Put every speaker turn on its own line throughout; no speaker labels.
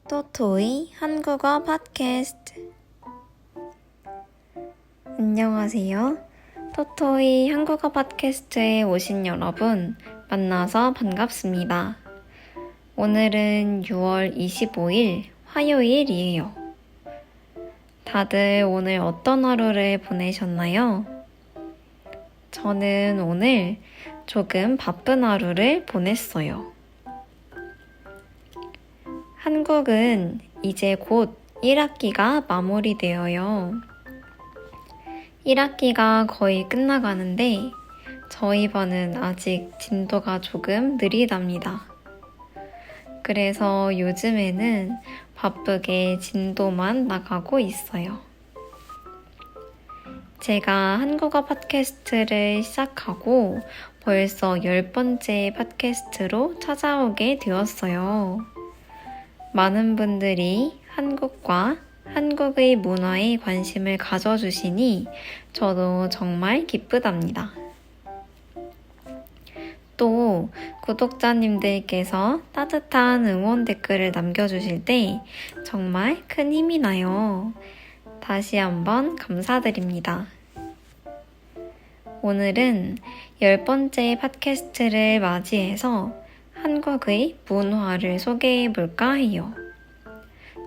토토이 한국어 팟캐스트. 안녕하세요. 토토이 한국어 팟캐스트에 오신 여러분 만나서 반갑습니다. 오늘은 6월 25일 화요일이에요. 다들 오늘 어떤 하루를 보내셨나요? 저는 오늘 조금 바쁜 하루를 보냈어요. 한국은 이제 곧 1학기가 마무리되어요. 1학기가 거의 끝나가는데 저희 반은 아직 진도가 조금 느리답니다. 그래서 요즘에는 바쁘게 진도만 나가고 있어요. 제가 한국어 팟캐스트를 시작하고 벌써 10번째 팟캐스트로 찾아오게 되었어요. 많은 분들이 한국과 한국의 문화에 관심을 가져주시니 저도 정말 기쁘답니다. 또 구독자님들께서 따뜻한 응원 댓글을 남겨주실 때 정말 큰 힘이 나요. 다시 한번 감사드립니다. 오늘은 10번째 팟캐스트를 맞이해서 한국의 문화를 소개해볼까 해요.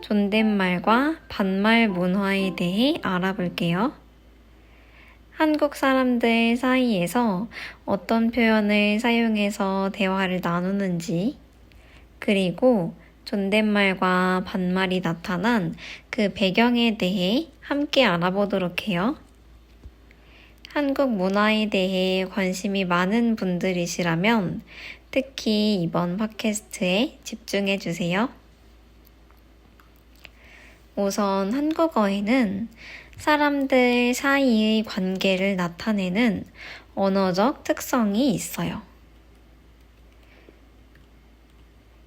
존댓말과 반말 문화에 대해 알아볼게요. 한국 사람들 사이에서 어떤 표현을 사용해서 대화를 나누는지, 그리고 존댓말과 반말이 나타난 그 배경에 대해 함께 알아보도록 해요. 한국 문화에 대해 관심이 많은 분들이시라면 특히 이번 팟캐스트에 집중해주세요. 우선 한국어에는 사람들 사이의 관계를 나타내는 언어적 특성이 있어요.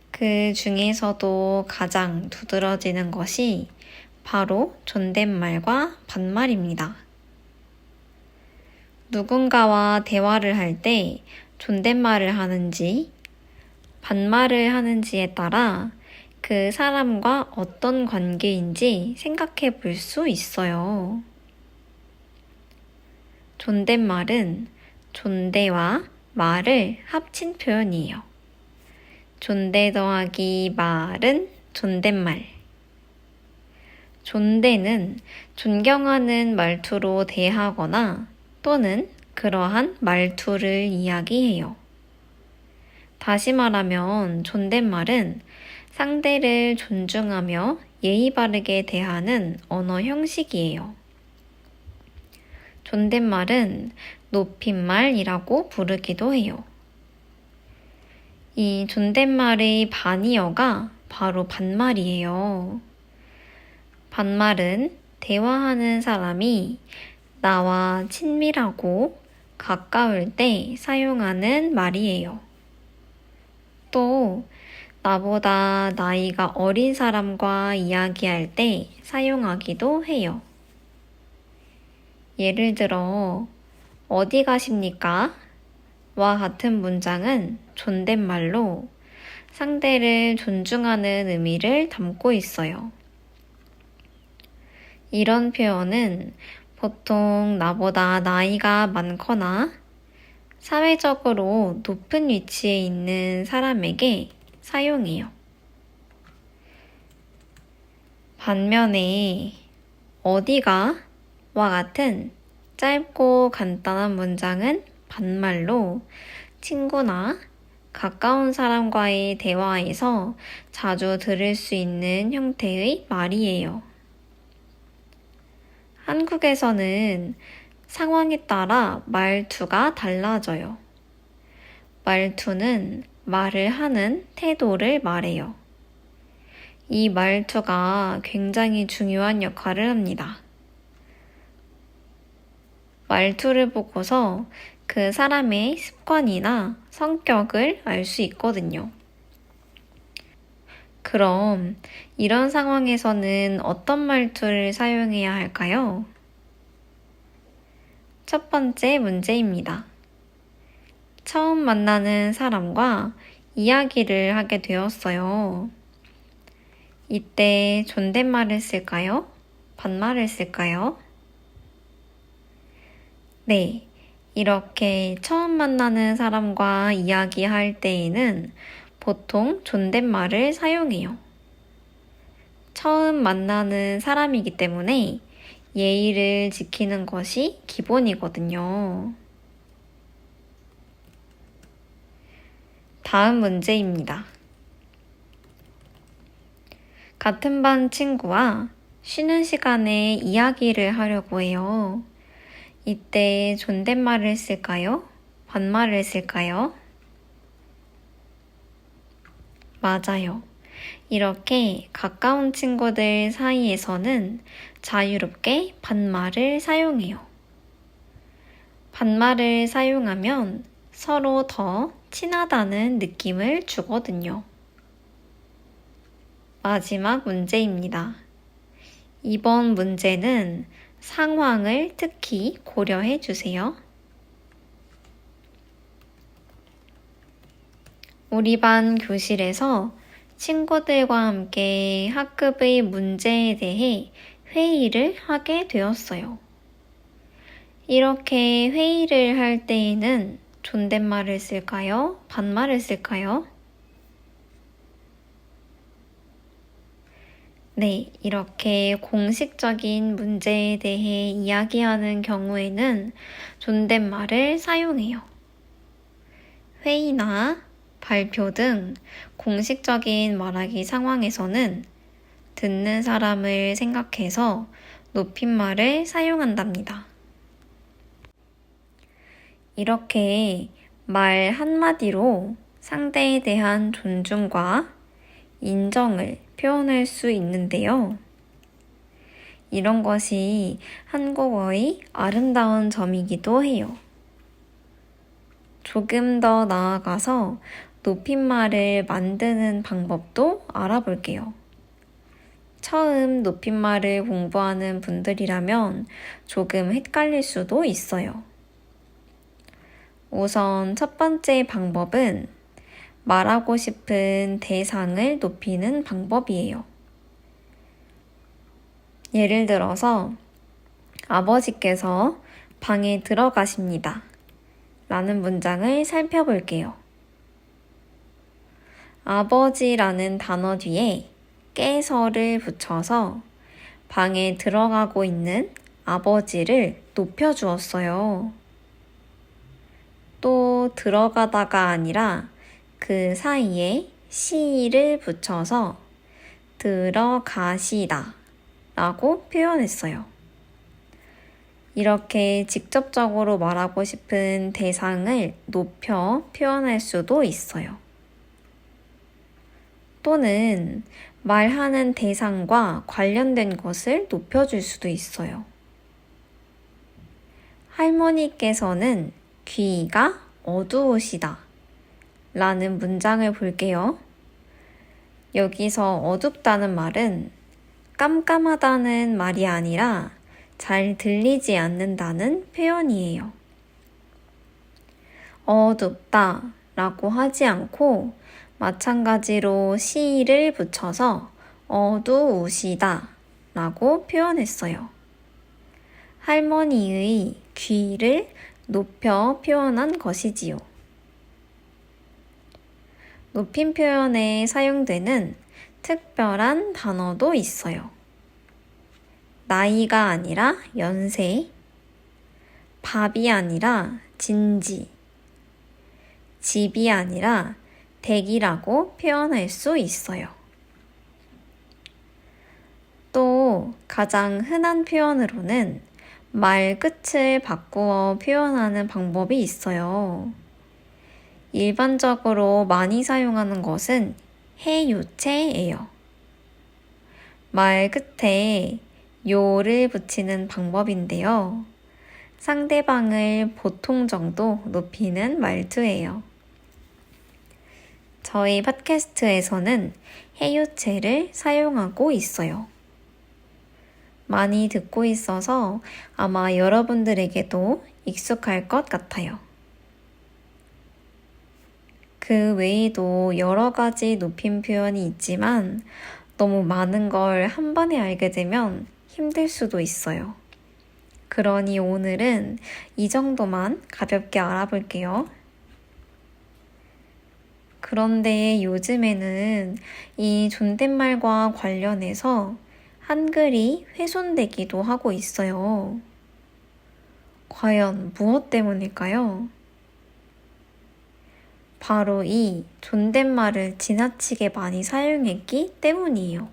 그 중에서도 가장 두드러지는 것이 바로 존댓말과 반말입니다. 누군가와 대화를 할 때 존댓말을 하는지 반말을 하는지에 따라 그 사람과 어떤 관계인지 생각해 볼 수 있어요. 존댓말은 존대와 말을 합친 표현이에요. 존대 더하기 말은 존댓말. 존대는 존경하는 말투로 대하거나 또는 그러한 말투를 이야기해요. 다시 말하면 존댓말은 상대를 존중하며 예의 바르게 대하는 언어 형식이에요. 존댓말은 높임말이라고 부르기도 해요. 이 존댓말의 반이어가 바로 반말이에요. 반말은 대화하는 사람이 나와 친밀하고 가까울 때 사용하는 말이에요. 또 나보다 나이가 어린 사람과 이야기할 때 사용하기도 해요. 예를 들어 어디 가십니까? 와 같은 문장은 존댓말로 상대를 존중하는 의미를 담고 있어요. 이런 표현은 보통 나보다 나이가 많거나 사회적으로 높은 위치에 있는 사람에게 사용해요. 반면에 어디가? 와 같은 짧고 간단한 문장은 반말로 친구나 가까운 사람과의 대화에서 자주 들을 수 있는 형태의 말이에요. 한국에서는 상황에 따라 말투가 달라져요. 말투는 말을 하는 태도를 말해요. 이 말투가 굉장히 중요한 역할을 합니다. 말투를 보고서 그 사람의 습관이나 성격을 알 수 있거든요. 그럼 이런 상황에서는 어떤 말투를 사용해야 할까요? 첫 번째 문제입니다. 처음 만나는 사람과 이야기를 하게 되었어요. 이때 존댓말을 쓸까요? 반말을 쓸까요? 네, 이렇게 처음 만나는 사람과 이야기할 때에는 보통 존댓말을 사용해요. 처음 만나는 사람이기 때문에 예의를 지키는 것이 기본이거든요. 다음 문제입니다. 같은 반 친구와 쉬는 시간에 이야기를 하려고 해요. 이때 존댓말을 쓸까요? 반말을 쓸까요? 맞아요. 이렇게 가까운 친구들 사이에서는 자유롭게 반말을 사용해요. 반말을 사용하면 서로 더 친하다는 느낌을 주거든요. 마지막 문제입니다. 이번 문제는 상황을 특히 고려해 주세요. 우리 반 교실에서 친구들과 함께 학급의 문제에 대해 회의를 하게 되었어요. 이렇게 회의를 할 때에는 존댓말을 쓸까요? 반말을 쓸까요? 네, 이렇게 공식적인 문제에 대해 이야기하는 경우에는 존댓말을 사용해요. 회의나 발표 등 공식적인 말하기 상황에서는 듣는 사람을 생각해서 높임말을 사용한답니다. 이렇게 말 한마디로 상대에 대한 존중과 인정을 표현할 수 있는데요. 이런 것이 한국어의 아름다운 점이기도 해요. 조금 더 나아가서 높임말을 만드는 방법도 알아볼게요. 처음 높임말을 공부하는 분들이라면 조금 헷갈릴 수도 있어요. 우선 첫 번째 방법은 말하고 싶은 대상을 높이는 방법이에요. 예를 들어서 아버지께서 방에 들어가십니다. 라는 문장을 살펴볼게요. 아버지라는 단어 뒤에 깨서를 붙여서 방에 들어가고 있는 아버지를 높여주었어요. 또 들어가다가 아니라 그 사이에 시를 붙여서 들어가시다 라고 표현했어요. 이렇게 직접적으로 말하고 싶은 대상을 높여 표현할 수도 있어요. 또는 말하는 대상과 관련된 것을 높여줄 수도 있어요. 할머니께서는 귀가 어두우시다 라는 문장을 볼게요. 여기서 어둡다는 말은 깜깜하다는 말이 아니라 잘 들리지 않는다는 표현이에요. 어둡다 라고 하지 않고 마찬가지로 시를 붙여서 어두우시다 라고 표현했어요. 할머니의 귀를 높여 표현한 것이지요. 높임 표현에 사용되는 특별한 단어도 있어요. 나이가 아니라 연세, 밥이 아니라 진지, 집이 아니라 댁이라고 표현할 수 있어요. 또 가장 흔한 표현으로는 말 끝을 바꾸어 표현하는 방법이 있어요. 일반적으로 많이 사용하는 것은 해유체예요. 말 끝에 요를 붙이는 방법인데요. 상대방을 보통 정도 높이는 말투예요. 저희 팟캐스트에서는 해유체를 사용하고 있어요. 많이 듣고 있어서 아마 여러분들에게도 익숙할 것 같아요. 그 외에도 여러 가지 높임 표현이 있지만 너무 많은 걸 한 번에 알게 되면 힘들 수도 있어요. 그러니 오늘은 이 정도만 가볍게 알아볼게요. 그런데 요즘에는 이 존댓말과 관련해서 한글이 훼손되기도 하고 있어요. 과연 무엇 때문일까요? 바로 이 존댓말을 지나치게 많이 사용했기 때문이에요.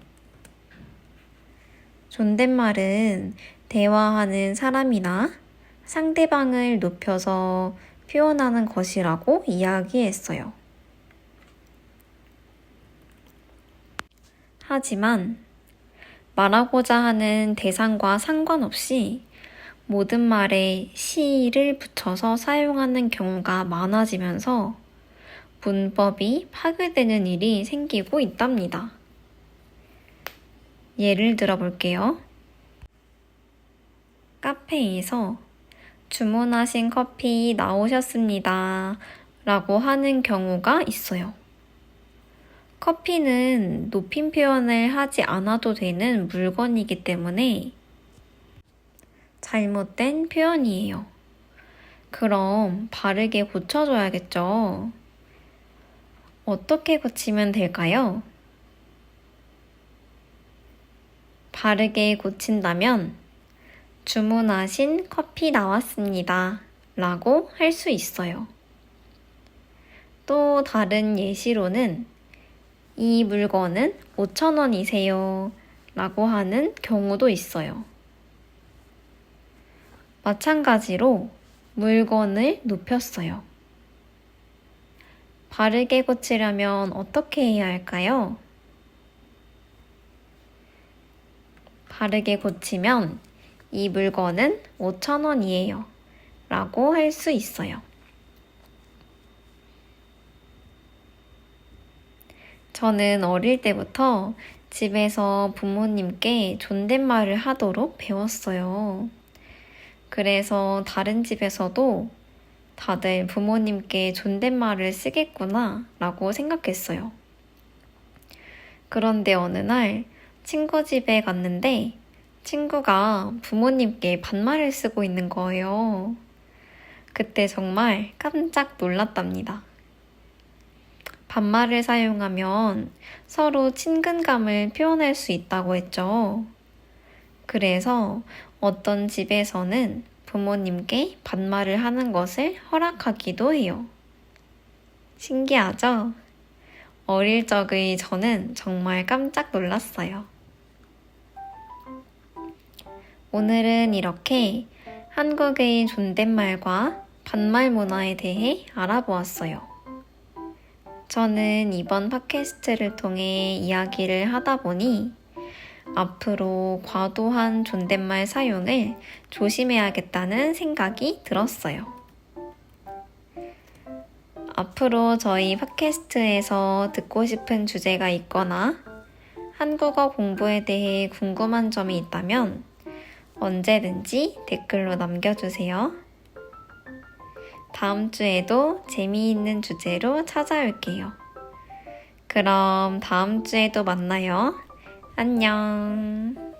존댓말은 대화하는 사람이나 상대방을 높여서 표현하는 것이라고 이야기했어요. 하지만 말하고자 하는 대상과 상관없이 모든 말에 시를 붙여서 사용하는 경우가 많아지면서 문법이 파괴되는 일이 생기고 있답니다. 예를 들어 볼게요. 카페에서 주문하신 커피 나오셨습니다. 라고 하는 경우가 있어요. 커피는 높임 표현을 하지 않아도 되는 물건이기 때문에 잘못된 표현이에요. 그럼 바르게 고쳐줘야겠죠. 어떻게 고치면 될까요? 바르게 고친다면 주문하신 커피 나왔습니다. 라고 할 수 있어요. 또 다른 예시로는 이 물건은 5,000원이세요. 라고 하는 경우도 있어요. 마찬가지로 물건을 높였어요. 바르게 고치려면 어떻게 해야 할까요? 바르게 고치면 이 물건은 5,000원이에요. 라고 할 수 있어요. 저는 어릴 때부터 집에서 부모님께 존댓말을 하도록 배웠어요. 그래서 다른 집에서도 다들 부모님께 존댓말을 쓰겠구나 라고 생각했어요. 그런데 어느 날 친구 집에 갔는데 친구가 부모님께 반말을 쓰고 있는 거예요. 그때 정말 깜짝 놀랐답니다. 반말을 사용하면 서로 친근감을 표현할 수 있다고 했죠. 그래서 어떤 집에서는 부모님께 반말을 하는 것을 허락하기도 해요. 신기하죠? 어릴 적의 저는 정말 깜짝 놀랐어요. 오늘은 이렇게 한국의 존댓말과 반말 문화에 대해 알아보았어요. 저는 이번 팟캐스트를 통해 이야기를 하다 보니 앞으로 과도한 존댓말 사용을 조심해야겠다는 생각이 들었어요. 앞으로 저희 팟캐스트에서 듣고 싶은 주제가 있거나 한국어 공부에 대해 궁금한 점이 있다면 언제든지 댓글로 남겨주세요. 다음 주에도 재미있는 주제로 찾아올게요. 그럼 다음 주에도 만나요. 안녕.